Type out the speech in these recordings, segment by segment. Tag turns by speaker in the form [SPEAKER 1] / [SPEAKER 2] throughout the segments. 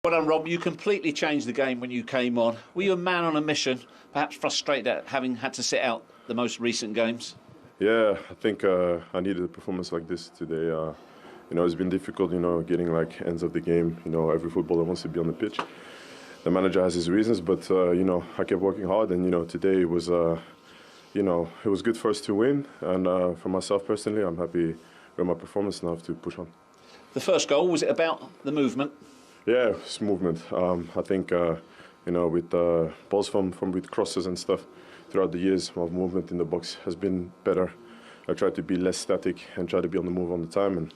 [SPEAKER 1] Well done, Rob. You completely changed the game when you came on. Were you a man on a mission, perhaps frustrated at having had to sit out the most recent games?
[SPEAKER 2] Yeah, I think I needed a performance like this today. It's been difficult, getting like ends of the game. Every footballer wants to be on the pitch. The manager has his reasons, but I kept working hard, and today it was good for us to win. And for myself personally, I'm happy with my performance now to push on.
[SPEAKER 1] The first goal, was it about the movement?
[SPEAKER 2] Yeah, it's movement. I think with balls from with crosses and stuff throughout the years, my movement in the box has been better. I tried to be less static and try to be on the move all the time. And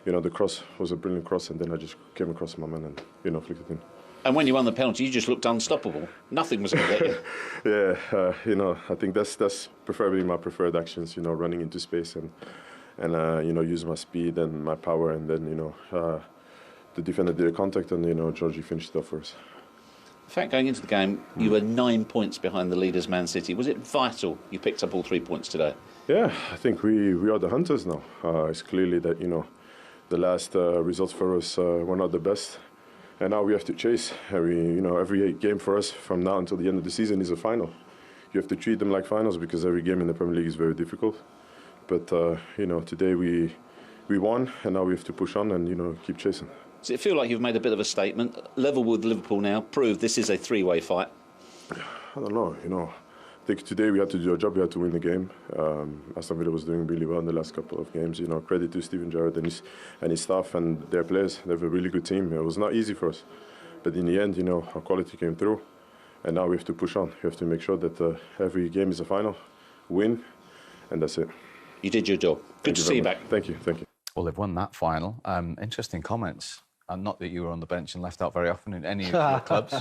[SPEAKER 2] the cross was a brilliant cross, and then I just came across my man and flicked it in. And
[SPEAKER 1] when you won the penalty, you just looked unstoppable. Nothing was going to get you.
[SPEAKER 2] Yeah, I think that's preferably my preferred actions. Running into space and using my speed and my power, and then the defender did a contact, and Georgie finished it off for us.
[SPEAKER 1] In fact, going into the game, you were 9 points behind the leaders, Man City. Was it vital you picked up all 3 points today?
[SPEAKER 2] Yeah, I think we are the hunters now. It's clearly that the last results for us were not the best, and now we have to chase. Every game for us from now until the end of the season is a final. You have to treat them like finals because every game in the Premier League is very difficult. But today we won, and now we have to push on and keep chasing.
[SPEAKER 1] Does it feel like you've made a bit of a statement? Level with Liverpool now, prove this is a three-way fight.
[SPEAKER 2] I don't know, I think today we had to do our job, we had to win the game. Aston Villa was doing really well in the last couple of games. Credit to Steven Gerrard and his staff and their players. They have a really good team. It was not easy for us. But in the end, our quality came through. And now we have to push on. We have to make sure that every game is a final, win, and that's it.
[SPEAKER 1] You did your job. Good to see you back.
[SPEAKER 2] Thank you.
[SPEAKER 3] Well, they've won that final. Interesting comments. Not that you were on the bench and left out very often in any of your clubs.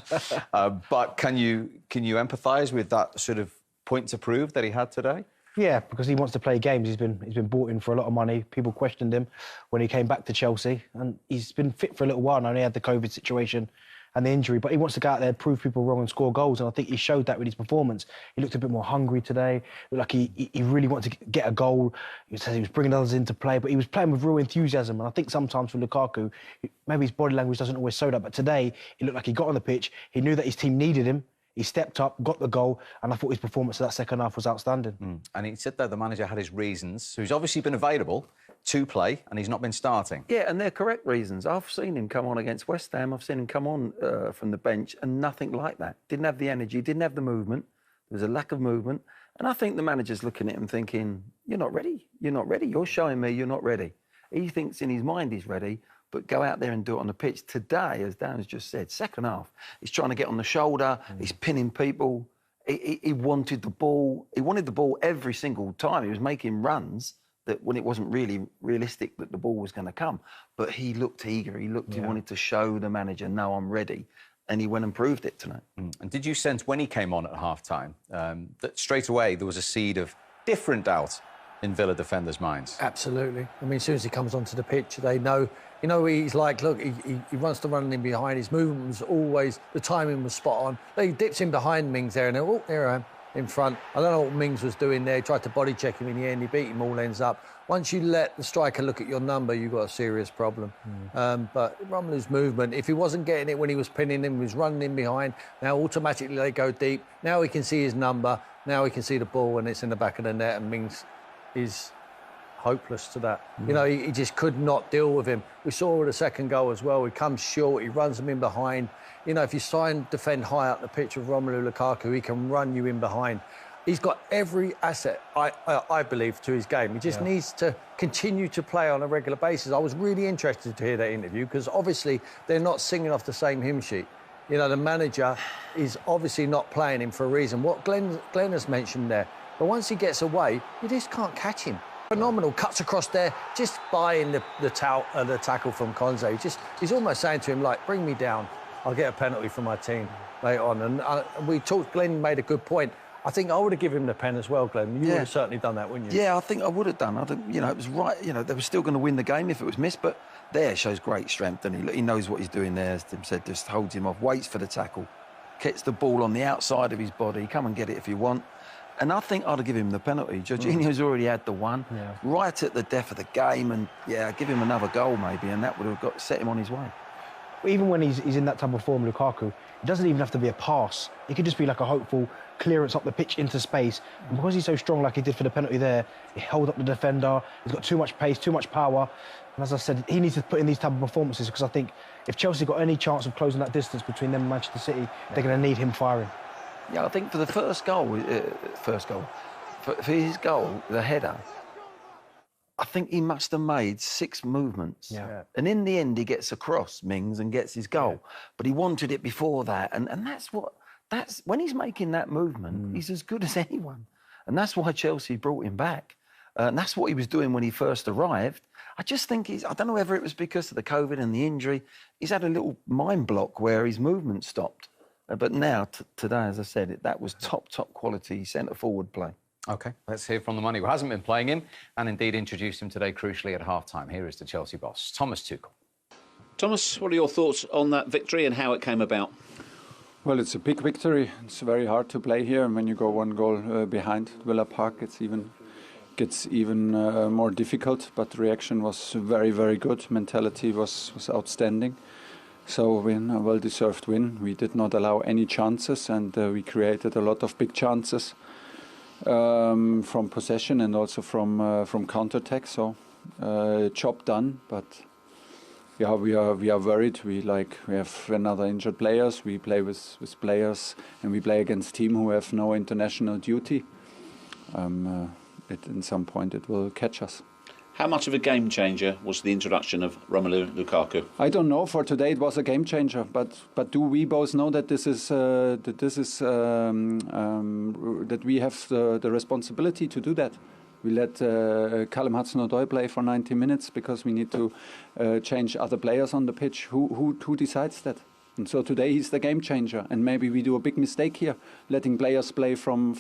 [SPEAKER 3] But can you empathise with that sort of point to prove that he had today?
[SPEAKER 4] Yeah, because he wants to play games. He's been bought in for a lot of money. People questioned him when he came back to Chelsea, and he's been fit for a little while now. He had the COVID situation and the injury, but he wants to go out there, prove people wrong and score goals, and I think he showed that with his performance. He looked a bit more hungry today, looked like he really wanted to get a goal. He was bringing others into play, but he was playing with real enthusiasm, and I think sometimes for Lukaku, maybe his body language doesn't always show that, but today, it looked like he got on the pitch, he knew that his team needed him, he stepped up, got the goal, and I thought his performance in that second half was outstanding.
[SPEAKER 3] And he said that the manager had his reasons, so he's obviously been available to play, and he's not been starting.
[SPEAKER 5] Yeah, and they're correct reasons. I've seen him come on against West Ham. I've seen him come on from the bench, and nothing like that. Didn't have the energy, didn't have the movement. There was a lack of movement. And I think the manager's looking at him thinking, you're not ready. You're not ready. You're showing me you're not ready. He thinks in his mind he's ready, but go out there and do it on the pitch. Today, as Dan's just said, second half, he's trying to get on the shoulder, he's pinning people. He wanted the ball. He wanted the ball every single time. He was making runs that when it wasn't really realistic that the ball was going to come. But he looked eager. He wanted to show the manager, no, I'm ready. And he went and proved it tonight.
[SPEAKER 3] And did you sense when he came on at half-time that straight away there was a seed of different doubt in Villa defenders' minds?
[SPEAKER 6] Absolutely. I mean, as soon as he comes onto the pitch, they know... he's like, look, he wants to run in behind. His movement was always... The timing was spot on. He dips in behind Mings there, and oh, there I am, in front. I don't know what Mings was doing there. He tried to body check him in the end. He beat him all ends up. Once you let the striker look at your number, you've got a serious problem. But Romelu's movement, if he wasn't getting it when he was pinning him, he was running in behind. Now automatically they go deep. Now he can see his number. Now he can see the ball and it's in the back of the net, and Mings is hopeless to that. He just could not deal with him. We saw with the second goal as well. He comes short, he runs him in behind. If you try and defend high up the pitch with Romelu Lukaku, he can run you in behind. He's got every asset, I believe, to his game. He just needs to continue to play on a regular basis. I was really interested to hear that interview because obviously they're not singing off the same hymn sheet. The manager is obviously not playing him for a reason. What Glenn has mentioned there. But once he gets away, you just can't catch him. Phenomenal, cuts across there, just buying the tackle from Konze. He's almost saying to him, like, bring me down. I'll get a penalty for my team later on. And we talked, Glenn made a good point. I think I would have given him the pen as well, Glenn. You would have certainly done that, wouldn't you?
[SPEAKER 5] Yeah, I think I would have done. It was right. They were still going to win the game if it was missed, but there shows great strength, and he knows what he's doing there. As Tim said, just holds him off, waits for the tackle, gets the ball on the outside of his body. Come and get it if you want. And I think I'd have given him the penalty. Jorginho's already had the one, right at the death of the game, and give him another goal maybe, and that would have set him on his way.
[SPEAKER 4] even when he's in that type of form, Lukaku, it doesn't even have to be a pass. It could just be like a hopeful clearance up the pitch into space. And because he's so strong, like he did for the penalty there, he held up the defender. He's got too much pace, too much power. And as I said, he needs to put in these type of performances, because I think if Chelsea got any chance of closing that distance between them and Manchester City, they're going to need him firing.
[SPEAKER 5] Yeah, I think for the first goal, for his goal, the header, I think he must have made 6 movements.
[SPEAKER 4] Yeah.
[SPEAKER 5] And in the end, he gets across, Mings, and gets his goal. Yeah. But he wanted it before that. And that's when he's making that movement, he's as good as anyone. And that's why Chelsea brought him back. And that's what he was doing when he first arrived. I just think I don't know whether it was because of the COVID and the injury, he's had a little mind block where his movement stopped. But now, today, as I said, that was top quality centre-forward play.
[SPEAKER 3] OK, let's hear from the money who hasn't been playing him and indeed introduced him today, crucially, at half-time. Here is the Chelsea boss, Thomas Tuchel.
[SPEAKER 1] Thomas, what are your thoughts on that victory and how it came about?
[SPEAKER 7] Well, it's a big victory. It's very hard to play here. And when you go 1 goal behind Villa Park, gets even more difficult. But the reaction was very, very good. Mentality was outstanding. So a well-deserved win. We did not allow any chances, and we created a lot of big chances from possession and also from counter-attack. So job done, but yeah, we are worried. We have another injured players. We play with players, and we play against team who have no international duty. In some point it will catch us.
[SPEAKER 1] How much of a game changer was the introduction of Romelu Lukaku?
[SPEAKER 7] I don't know. For today, it was a game changer. But do we both know that that we have the responsibility to do that? We let Callum Hudson-Odoi play for 90 minutes because we need to change other players on the pitch. Who decides that? And so today he's the game changer. And maybe we do a big mistake here, letting players play from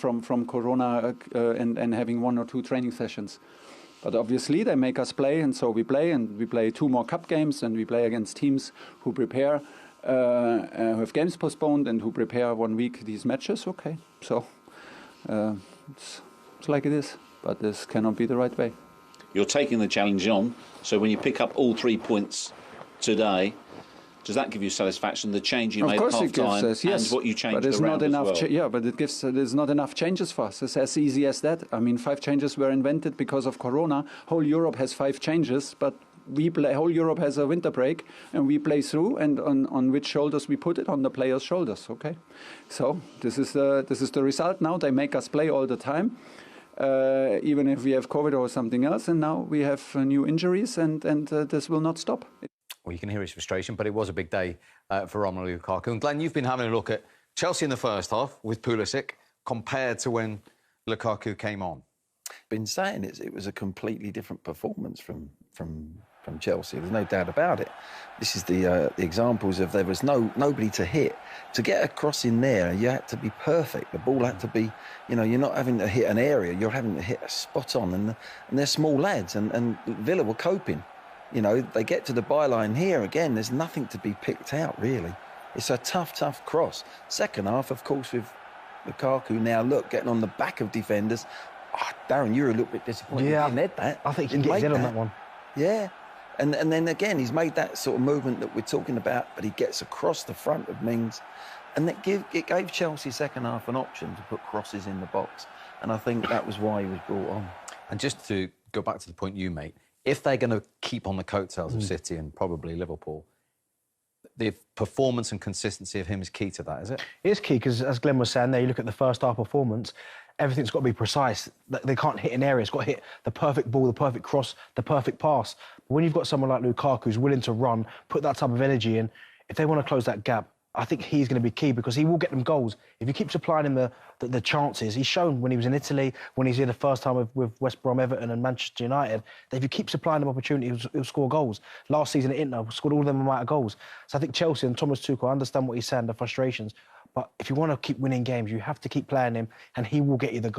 [SPEAKER 7] Corona and having 1 or 2 training sessions. But obviously they make us play, and so we play, and we play 2 more cup games, and we play against teams who prepare, who have games postponed, and who prepare 1 week these matches. Okay, so it's like it is, but this cannot be the right way.
[SPEAKER 1] You're taking the challenge on, so when you pick up all 3 points today, does that give you satisfaction? The change you made at half-time and what you changed around as well?
[SPEAKER 7] But there's not enough changes for us. It's as easy as that. I mean, 5 changes were invented because of Corona. Whole Europe has 5 changes, but whole Europe has a winter break, and we play through. And on which shoulders we put it? On the players' shoulders. Okay, so this is the result. Now they make us play all the time, even if we have COVID or something else. And now we have new injuries, and this will not stop.
[SPEAKER 3] Well, you can hear his frustration, but it was a big day for Romelu Lukaku. And Glenn, you've been having a look at Chelsea in the first half with Pulisic compared to when Lukaku came on.
[SPEAKER 5] Been saying it was a completely different performance from Chelsea. There's no doubt about it. This is the examples of there was nobody to hit. To get across in there, you had to be perfect. The ball had to be, you're not having to hit an area, you're having to hit a spot on. And they're small lads, and Villa were coping. They get to the byline here again. There's nothing to be picked out, really. It's a tough cross. Second half, of course, with Lukaku now, getting on the back of defenders. Oh, Darren, you're a little bit disappointed.
[SPEAKER 4] Yeah,
[SPEAKER 5] he didn't hit that.
[SPEAKER 4] I think he can get his head on that one.
[SPEAKER 5] Yeah. And then again, he's made that sort of movement that we're talking about, but he gets across the front of Mings. And it gave Chelsea second half an option to put crosses in the box. And I think that was why he was brought on.
[SPEAKER 3] And just to go back to the point you made, if they're going to keep on the coattails of City and probably Liverpool, the performance and consistency of him is key to that, is it?
[SPEAKER 4] It is key, because as Glenn was saying there, you look at the first half performance, everything's got to be precise. They can't hit an area. It's got to hit the perfect ball, the perfect cross, the perfect pass. But when you've got someone like Lukaku who's willing to run, put that type of energy in, if they want to close that gap, I think he's going to be key, because he will get them goals. If you keep supplying him the chances, he's shown when he was in Italy, when he's here the first time with West Brom, Everton and Manchester United, that if you keep supplying him opportunities, he'll score goals. Last season at Inter, scored all them amount of goals. So I think Chelsea and Thomas Tuchel, I understand what he's saying, the frustrations, but if you want to keep winning games, you have to keep playing him, and he will get you the goals.